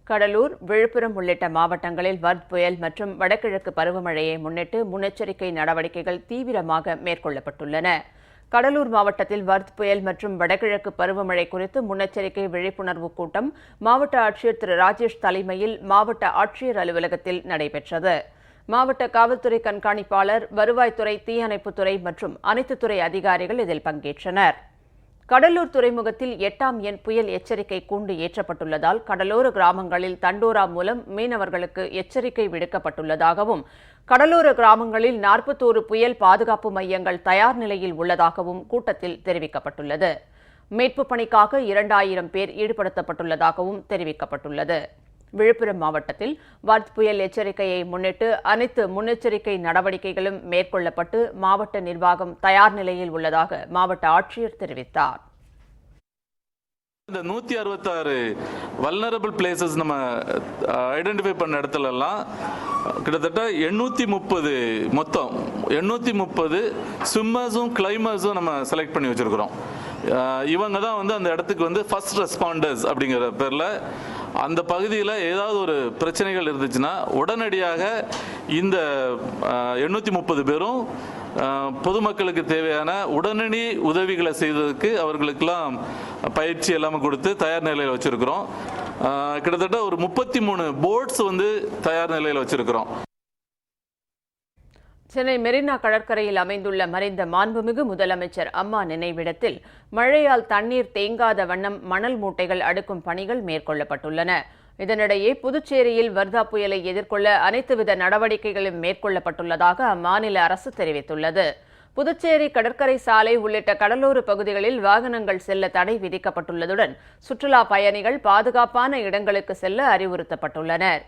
கடலூர், விழுப்புரம் உள்ளிட்ட மாவட்டங்களில் வர்த் புயல் மற்றும் வடகிழக்கு பருவமழையை முன்னிட்டு முன்னெச்சரிக்கை நடவடிக்கைகள் தீவிரமாக மேற்கொள்ளப்பட்டுள்ளன. கடலூர் மாவட்டத்தில் வர்த் புயல் மற்றும் வடகிழக்கு பருவமழை குறித்து முன்னெச்சரிக்கை விழிப்புணர்வு கூட்டம் மாவட்ட ஆட்சியர் திரு ராஜேஷ் தலைமையில் மாவட்ட ஆட்சியர் அலுவலகத்தில் நடைபெற்றது. மாவட்ட காவல்துறை கண்காணிப்பாளர், வருவாய்த்துறை, தீயணைப்புத்துறை மற்றும் அனைத்து துறை அதிகாரிகள் இதில் பங்கேற்றனர். கடலூர் துறைமுகத்தில் 8ஆம் எண் புயல் எச்சரிக்கை கூண்டு ஏற்றப்பட்டுள்ளதால் கடலோர கிராமங்களில் தண்டோரா மூலம் மீனவர்களுக்கு எச்சரிக்கை விடுக்கப்பட்டுள்ளதாகவும், கடலோர கிராமங்களில் 41 புயல் பாதுகாப்பு மையங்கள் தயார் நிலையில் உள்ளதாகவும் கூட்டத்தில் தெரிவிக்கப்பட்டுள்ளது. மீட்புப் பணிக்காக 2000 பேர் ஈடுபடுத்தப்பட்டுள்ளதாகவும் தெரிவிக்கப்பட்டுள்ளது. விழுப்புரம் மாவட்டத்தில் வர்த் புயல் எச்சரிக்கையை முன்னிட்டு அனைத்து முன்னெச்சரிக்கை நடவடிக்கைகளும் மேற்கொள்ளப்பட்டு மாவட்ட நிர்வாகம் தயார் நிலையில் உள்ளதாக மாவட்ட ஆட்சியர் தெரிவித்தார். இந்த 166 வல்னரபிள் பிளேசஸ் நம்ம ஐடென்டிஃபை பண்ண இடத்துல எல்லாம் கிட்டத்தட்ட 830 மொத்தம் 830 ஸ்விம்மர்ஸும் கிளைமர்ஸும் நம்ம செலக்ட் பண்ணி வச்சிருக்கிறோம். இவங்க தான் அந்த இடத்துக்கு ஃபர்ஸ்ட் ரெஸ்பாண்டர்ஸ் அப்படிங்கிற பேரில் அந்த பகுதியில் ஏதாவது ஒரு பிரச்சனைகள் இருந்துச்சுன்னா உடனடியாக இந்த 830 பேரும் பொதுமக்களுக்கு தேவையான உடனடி உதவிகளை செய்வதற்கு அவர்களுக்கெல்லாம் பயிற்சி எல்லாமே கொடுத்து தயார் நிலையில் வச்சிருக்கிறோம். கிட்டத்தட்ட ஒரு 33 போட்ஸ் தயார் நிலையில் வச்சிருக்கிறோம். சென்னை மெரினா கடற்கரையில் அமைந்துள்ள மறைந்த மாண்புமிகு முதலமைச்சர் அம்மா நினைவிடத்தில் மழையால் தண்ணீர் தேங்காத வண்ணம் மணல் மூட்டைகள் அடுக்கும் பணிகள் மேற்கொள்ளப்பட்டுள்ளன. இதனிடையே புதுச்சேரியில் வர்தா புயலை எதிர்கொள்ள அனைத்துவித நடவடிக்கைகளும் மேற்கொள்ளப்பட்டுள்ளதாக அம்மாநில அரசு தெரிவித்துள்ளது. புதுச்சேரி கடற்கரை சாலை உள்ளிட்ட கடலோர பகுதிகளில் வாகனங்கள் செல்ல தடை விதிக்கப்பட்டுள்ளதுடன் சுற்றுலா பயணிகள் பாதுகாப்பான இடங்களுக்கு செல்ல அறிவுறுத்தப்பட்டுள்ளனர்.